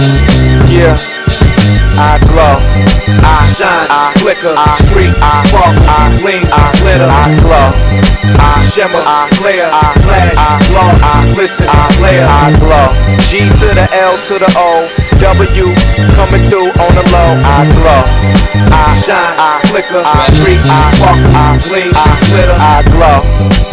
Yeah, I glow, I shine, I flicker, I streak, I sparkle, I gleam, I glitter, I glow, I shimmer, I flare, I flash, I gloss, I glisten, I glare, I glow. G to the L to the O, W coming through on the low. I glow, I shine, I flicker, I streak, I sparkle, I gleam, I glitter, I glow.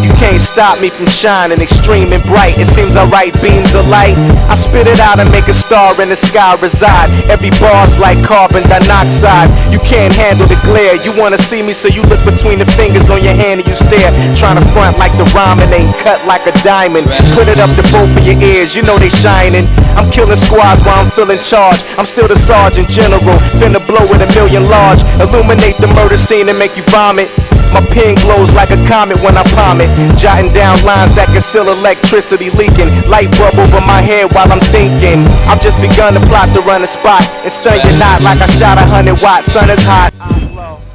You can't stop me from shining extreme and bright. It seems I write beams of light. I spit it out and make a star in the sky reside. Every bar's like carbon dioxide. You can't handle the glare. You wanna see me, so you look between the fingers on your hand and you stare. Trying to front like the rhyming ain't cut like a diamond. Put it up to both of your ears, you know they shining. I'm killing squads while I'm feeling charged. I'm still the sergeant general, finna blow with 1,000,000 large. Illuminate the murder scene and make you vomit. My pen glows like a comet when I palm it. Jotting down lines that conceal electricity leaking. Light bulb over my head while I'm thinking. I've just begun to plot to run a spot and stun your knot like I shot 100 watts. Sun is hot.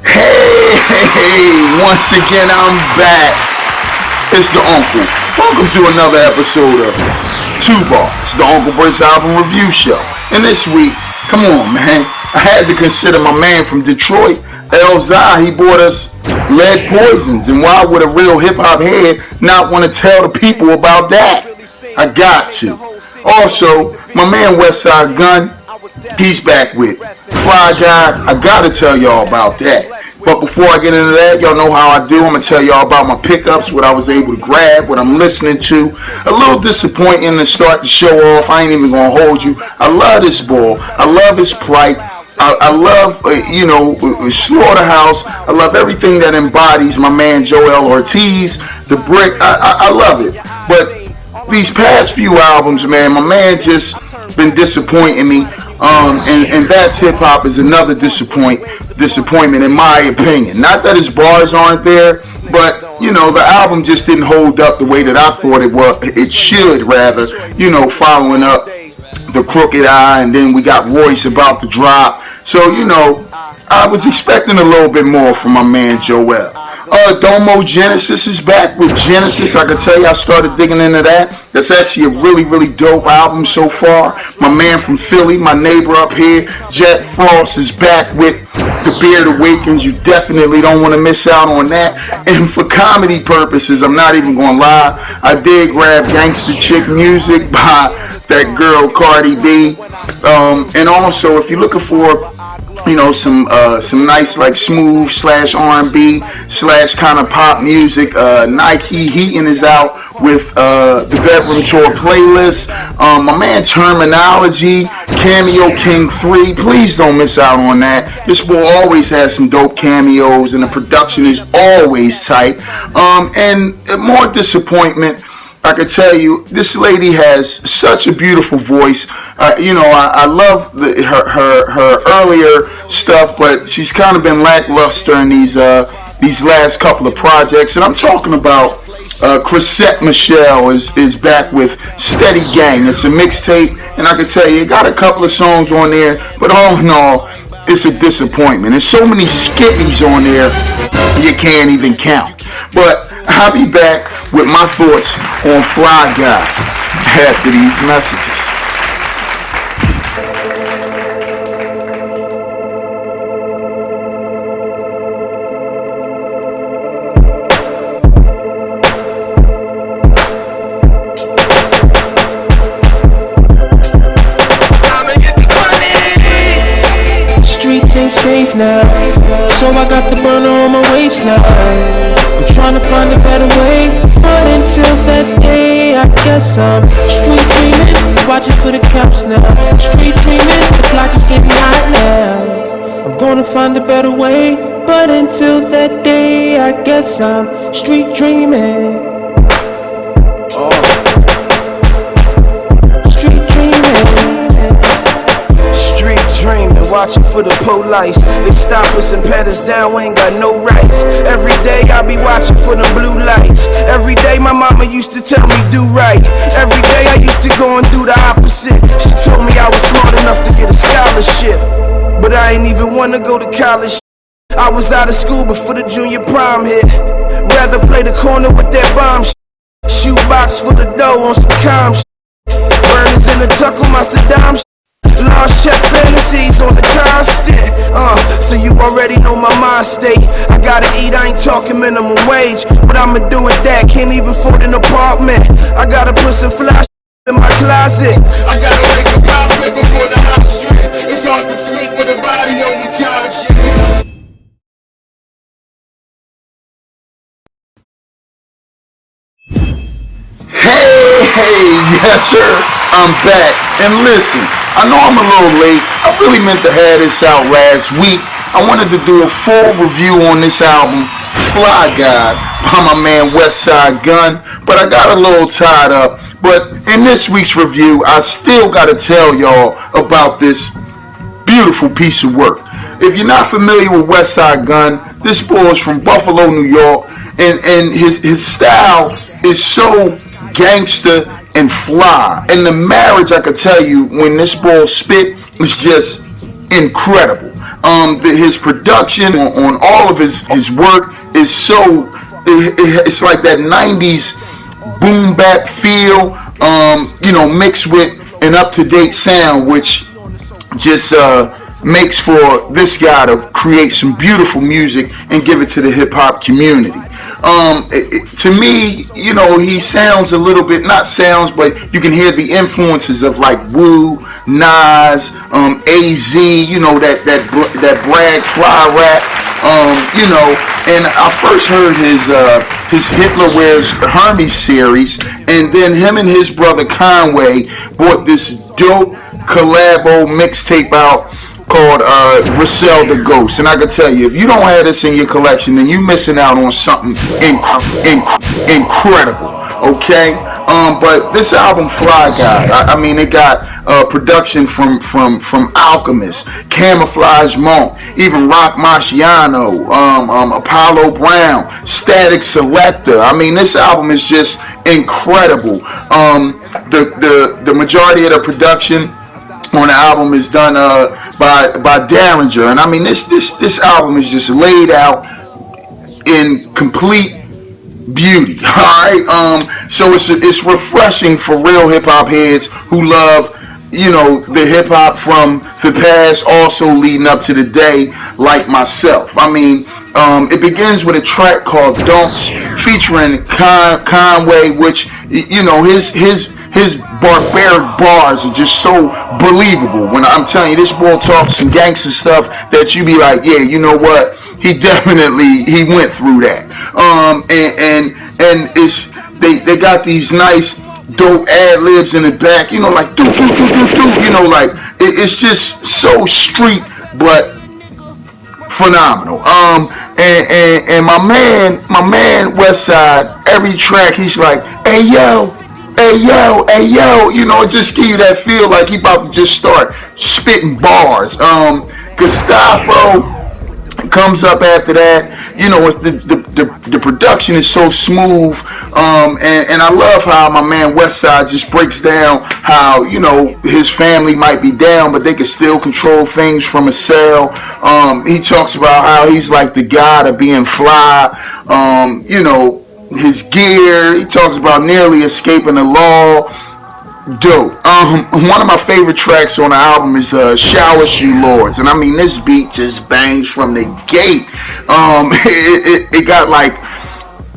Hey, once again I'm back. It's the Uncle. Welcome to another episode of TUBARS, the Uncle Bris album review show. And this week, come on man, I had to consider my man from Detroit, Elzhi. He bought us Lead Poisons, and why would a real hip-hop head not want to tell the people about that? I got to. Also, my man Westside Gunn, he's back with Flygod. I gotta tell y'all about that. But before I get into that, y'all know how I do. I'm gonna tell y'all about my pickups, what I was able to grab, what I'm listening to. A little disappointing to start the show off. I ain't even gonna hold you. I love this ball. I love his plight. I love, Slaughterhouse. I love everything that embodies my man Joel Ortiz, the Brick. I love it. But these past few albums, man, my man just been disappointing me. And That's Hip Hop is another disappointment in my opinion. Not that his bars aren't there, but the album just didn't hold up the way that I thought it should, rather. Following up The Crooked Eye, and then we got Royce about to drop. So, I was expecting a little bit more from my man Joel. Domo Genesis is back with Genesis. I can tell you, I started digging into that. That's actually a really, really dope album so far. My man from Philly, my neighbor up here, Jack Frost, is back with The Beard Awakens. You definitely don't want to miss out on that. And for comedy purposes, I'm not even going to lie, I did grab Gangsta Chick Music by that girl Cardi B. And also, if you're looking for some nice like smooth / R&B / kind of pop music, Nike Heaton is out with the Bedroom Tour playlist. My man Terminology, Cameo King 3, please don't miss out on that. This boy always has some dope cameos and the production is always tight. And more disappointment, I can tell you, this lady has such a beautiful voice. I love her earlier stuff, but she's kind of been lackluster in these last couple of projects. And I'm talking about Chrisette Michelle is back with Steady Gang. It's a mixtape, and I can tell you, it got a couple of songs on there, but all in all, it's a disappointment. There's so many skippies on there, you can't even count. But I'll be back with my thoughts on Flygod after these messages. Streets ain't safe now, so I got the burner on my waist now. I'm trying to find a better way, but until that day, I guess I'm street dreaming, watching for the cops now. Street dreaming, the clock is getting hot now. I'm gonna find a better way, but until that day, I guess I'm street dreaming. Street dreaming. Street dreaming, watching for the police. They stop us and pat us down, we ain't got no rights. Every day I be watching for them blue lights. Every day my mama used to tell me do right. Every day I used to go and do the opposite. She told me I was smart enough to get a scholarship, but I ain't even wanna go to college. I was out of school before the junior prom hit. Rather play the corner with that bomb shit. Shoebox full of dough on some calm shit. Burners in the tuck on my Saddam shit. lost check fantasies on the constant. So you already know my mind state. I gotta eat, I ain't talking minimum wage. What I'ma do with that? Can't even afford an apartment. I gotta put some flash in my closet. I gotta wake up out before the house strip. It's hard to sleep with a body on your couch. Hey, yes sir, I'm back. And listen, I know I'm a little late. I really meant to have this out last week. I wanted to do a full review on this album, Flygod, by my man Westside Gunn, but I got a little tied up. But in this week's review, I still got to tell y'all about this beautiful piece of work. If you're not familiar with Westside Gunn, this boy is from Buffalo, New York, and his style is so gangster and fly. And the marriage, I could tell you, when this boy spit, is just incredible. His production on all of his work is so, it's like that 90s boom bap feel, mixed with an up-to-date sound, which just makes for this guy to create some beautiful music and give it to the hip-hop community. To me, he sounds a little bit, not sounds, but you can hear the influences of like Wu, Nas, AZ, that brag fly rap, and I first heard his Hitler Wears Hermes series, and then him and his brother Conway brought this dope collabo mixtape out called Resell the Ghost. And I can tell you, if you don't have this in your collection, then you're missing out on something incredible, okay? But this album, Flygod, I mean, it got production from Alchemist, Camouflage Monk, even Rock Marciano, Apollo Brown, Static Selector. I mean, this album is just incredible. The majority of the production on the album is done by Derringer, and I mean this album is just laid out in complete beauty. All right, so it's refreshing for real hip hop heads who love the hip hop from the past, also leading up to the day, like myself. I mean, it begins with a track called Don'ts featuring Conway, which his barbaric bars are just so believable. When I'm telling you, this boy talks some gangster stuff that you be like, yeah, you know what? He went through that. And it's they got these nice dope ad libs in the back, like do, like it's just so street, but phenomenal. And my man Westside, every track he's like, hey yo, it just give you that feel like he about to just start spitting bars. Gustavo comes up after that. It's the production is so smooth, and I love how my man Westside just breaks down how his family might be down, but they can still control things from a cell. He talks about how he's like the god of being fly. His gear. He talks about nearly escaping the law. Dope. One of my favorite tracks on the album is Shower Shoe Lords, and I mean this beat just bangs from the gate. It got like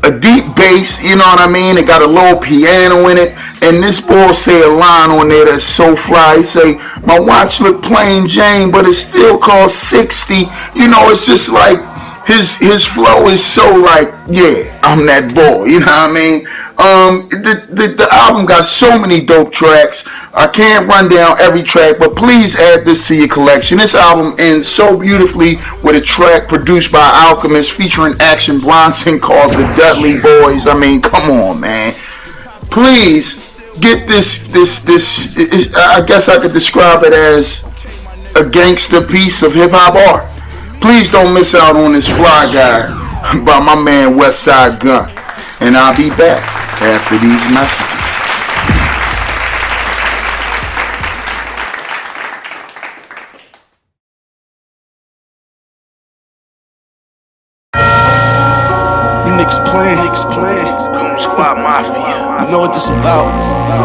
a deep bass, you know what I mean? It got a low piano in it, and this boy say a line on there that's so fly. He say, my watch look plain Jane, but it still costs 60. It's just like his flow is so like, yeah, I'm that boy, you know what I mean? The album got so many dope tracks. I can't run down every track, but please add this to your collection. This album ends so beautifully with a track produced by Alchemist featuring Action Bronson called The Dudley Boys. I mean, come on, man. Please get this, I guess I could describe it as a gangster piece of hip-hop art. Please don't miss out on this Flygod by my man Westside Gunn. And I'll be back after these messages. You niggas playing. Squad Mafia. You know what this about?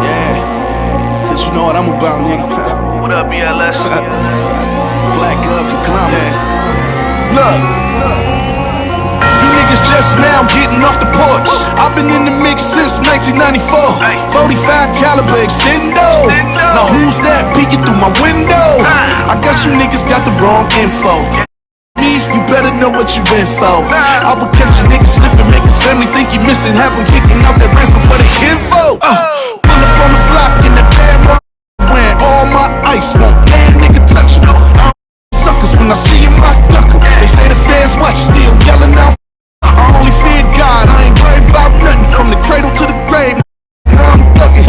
Yeah. But you know what I'm about, nigga. What up, BLS? Black Gov conglomerate. Look. You niggas just now getting off the porch. I've been in the mix since 1994. 45 caliber extendo. Now who's that peeking through my window? I guess you niggas got the wrong info. You better know what you been for. I will catch a nigga slipping, make his family think you missing, have him kicking out that ransom for their kinfolk. Pull up on the block in the damn wearing all my ice, won't damn nigga touch me. Suckers when I see him, I duck 'em. They say the fans watch, still yelling out. I only fear God, I ain't worried about nothing. From the cradle to the grave, I'm thugging.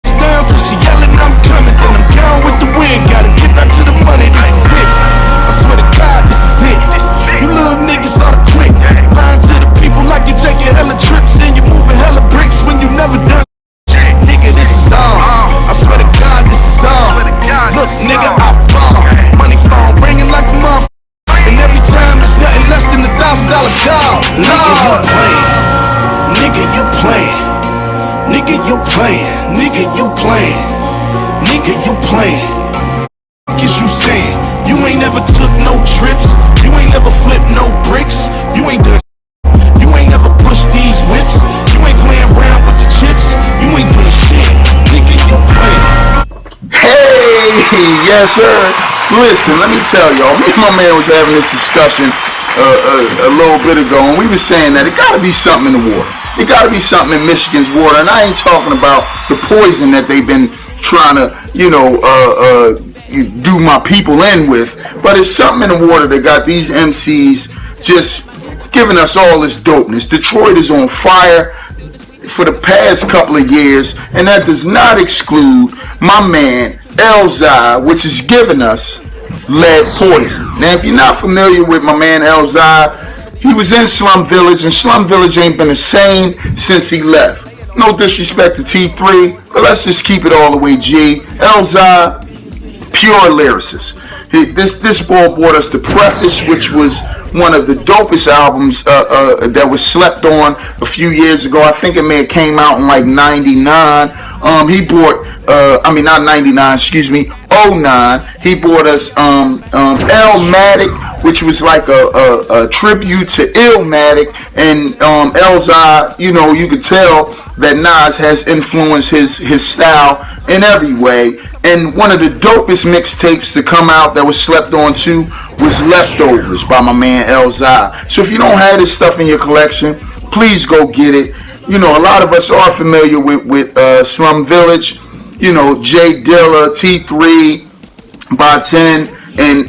Down till she yelling, I'm coming. Then I'm down with the wind, gotta get back to the money, this is it. I swear to God, this is it. You little niggas oughta quit. Lying to the people like you taking hella trips and you moving hella bricks when you never done. Nigga, this is all. I swear to God, this is all. Look, nigga, I fall. Money phone ringing like a motherfucker. And every time it's nothing less than $1,000 call. Nigga, you playing. Nigga, you playing. Nigga, you playing. Nigga, you playing. What is you saying? You ain't never took no trips. You ain't never flipped no bricks. You ain't done. You ain't never pushed these whips. You ain't playing around with the chips. You ain't doing shit. Nigga, you playing. Hey, yes sir. Listen, let me tell y'all, me and my man was having this discussion a little bit ago, and we were saying that it gotta be something in the water. It gotta be something in Michigan's water, and I ain't talking about the poison that they've been trying to, do my people in with, but it's something in the water that got these MCs just giving us all this dopeness. Detroit is on fire for the past couple of years, and that does not exclude my man Elzhi, which is giving us lead poison. Now, if you're not familiar with my man Elzhi, he was in Slum Village, and Slum Village ain't been the same since he left. No disrespect to T3, but let's just keep it all the way G. Elzhi, pure lyricist. This boy brought us the Preface, which was one of the dopest albums that was slept on a few years ago. I think it may have came out in like 99. He brought, not 99, excuse me, 09. He brought us Illmatic, which was like a tribute to Illmatic. And Elzhi, you could tell that Nas has influenced his style in every way. And one of the dopest mixtapes to come out that was slept on too was Leftovers by my man Elzhi. So if you don't have this stuff in your collection, please go get it. A lot of us are familiar with Slum Village. Jay Dilla, T3, by 10,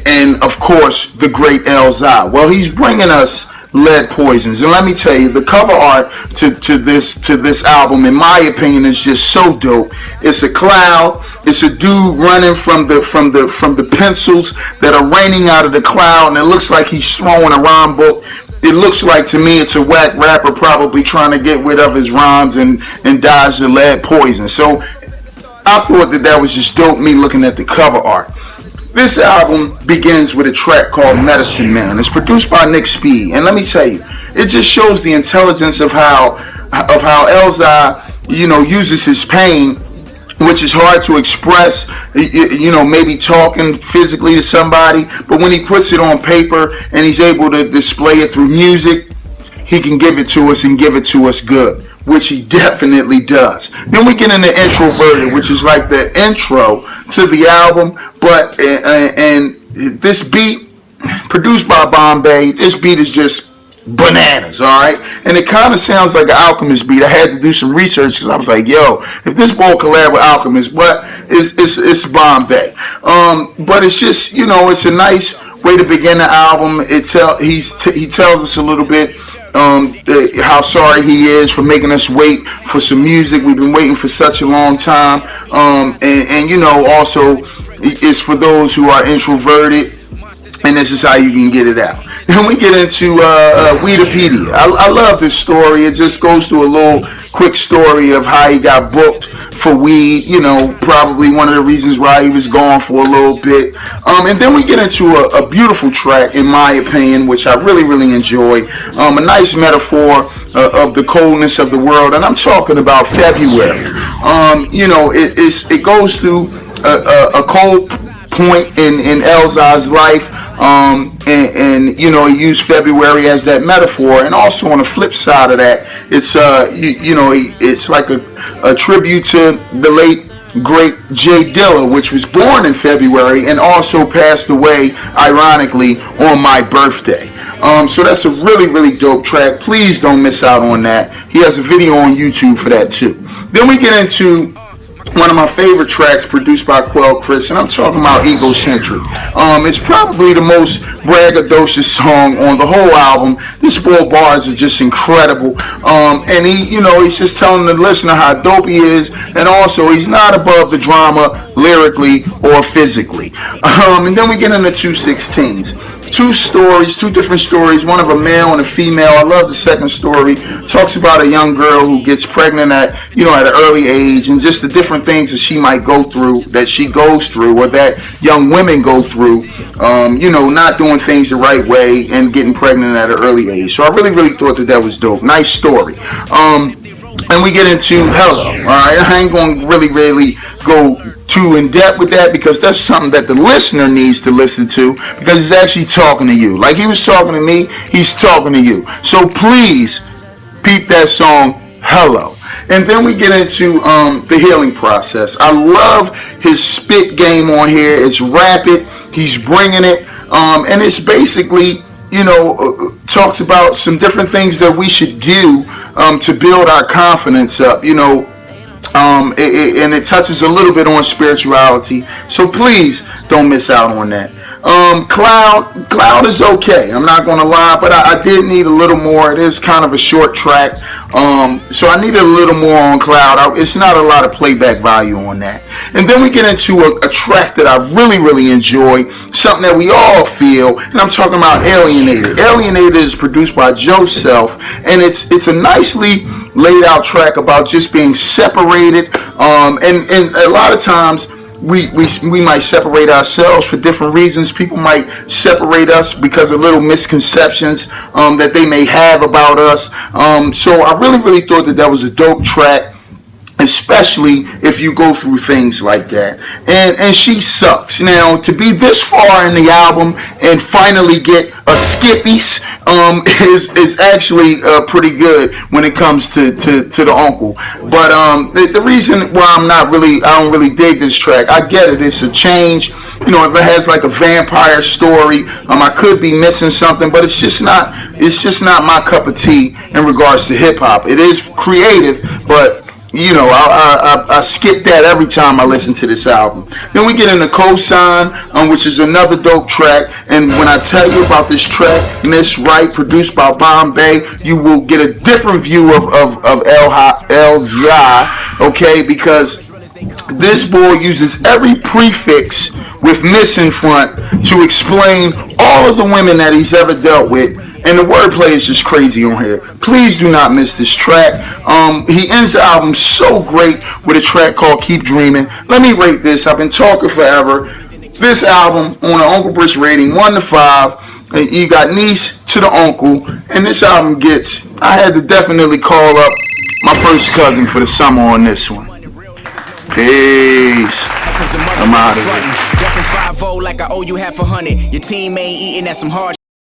and of course the great Elzhi. Well, he's bringing us Lead Poisons, and let me tell you, the cover art to this album, in my opinion, is just so dope. It's a cloud. It's a dude running from the pencils that are raining out of the cloud, and it looks like he's throwing a rhyme book. It looks like to me it's a whack rapper probably trying to get rid of his rhymes and dodge the lead poison. So I thought that was just dope, me looking at the cover art. This album begins with a track called Medicine Man. It's produced by Nick Speed, and let me tell you, it just shows the intelligence of how Elzhi, uses his pain, which is hard to express, maybe talking physically to somebody, but when he puts it on paper and he's able to display it through music, he can give it to us and give it to us good, which he definitely does. Then we get into Introverted, which is like the intro to the album, but and this beat, produced by Bombay, this beat is just bananas, alright? And it kind of sounds like an Alchemist beat. I had to do some research because I was like, yo, if this boy collab with Alchemist, what? It's Bombay. But it's just, it's a nice way to begin the album. He tells us a little bit how sorry he is for making us wait for some music. We've been waiting for such a long time. And also, it's for those who are introverted. and this is how you can get it out. Then we get into Weedopedia. I love this story. It just goes through a little quick story of how he got booked for weed, probably one of the reasons why he was gone for a little bit. And then we get into a beautiful track, in my opinion, which I really, really enjoy. A nice metaphor of the coldness of the world, and I'm talking about February. It goes through a cold point in Elzhi's life, and he used February as that metaphor. And also on the flip side of that, it's it's like a tribute to the late great Jay Dilla, which was born in February and also passed away, ironically, on my birthday. So that's a really, really dope track. Please don't miss out on that. He has a video on YouTube for that too. Then we get into one of my favorite tracks produced by Quell Chris, and I'm talking about Egocentric. It's probably the most braggadocious song on the whole album. These 4 bars are just incredible. And he's just telling the listener how dope he is, and also he's not above the drama lyrically or physically. And then we get into 216s. 2 different stories, one of a male and a female. I love the second story. Talks about a young girl who gets pregnant at an early age, and just the different things that she might go through, that she goes through, or that young women go through, not doing things the right way and getting pregnant at an early age. So I really, really thought that was dope. Nice story. And we get into Hello. All right, I ain't going to really go too in depth with that, because that's something that the listener needs to listen to, because he's actually talking to you. Like he was talking to me, he's talking to you. So please peep that song, Hello. And then we get into the healing process. I love his spit game on here. It's rapid. He's bringing it. And it's basically, talks about some different things that we should do to build our confidence up, and it touches a little bit on spirituality. So please don't miss out on that. Cloud is okay. I'm not going to lie, but I did need a little more. It is kind of a short track. So I needed a little more on Cloud. It's not a lot of playback value on that. And then we get into a track that I really, really enjoy, something that we all feel, and I'm talking about Alienated. Alienated is produced by Joe Self, and it's a nicely laid out track about just being separated, and a lot of times we might separate ourselves for different reasons. People might separate us because of little misconceptions that they may have about us. So I really, really thought that was a dope track, especially if you go through things like that. And she sucks. Now, to be this far in the album and finally get a Skippies is actually pretty good when it comes to the uncle. But the reason why I don't really dig this track, I get it. It's a change. If it has like a vampire story, I could be missing something, but it's just not my cup of tea in regards to hip hop. It is creative, but I skip that every time I listen to this album. Then we get into Cosign, which is another dope track. And when I tell you about this track, Miss Right, produced by Bombay, you will get a different view of Elzhi, okay? Because this boy uses every prefix with Miss in front to explain all of the women that he's ever dealt with. And the wordplay is just crazy on here. Please do not miss this track. He ends the album so great with a track called Keep Dreaming. Let me rate this. I've been talking forever. This album on an Uncle Bris rating 1 to 5. You got niece to the uncle. And this album I had to definitely call up my first cousin for the summer on this one. Peace. I'm out of here. Like I owe you half $100. Your team ain't eating at some hard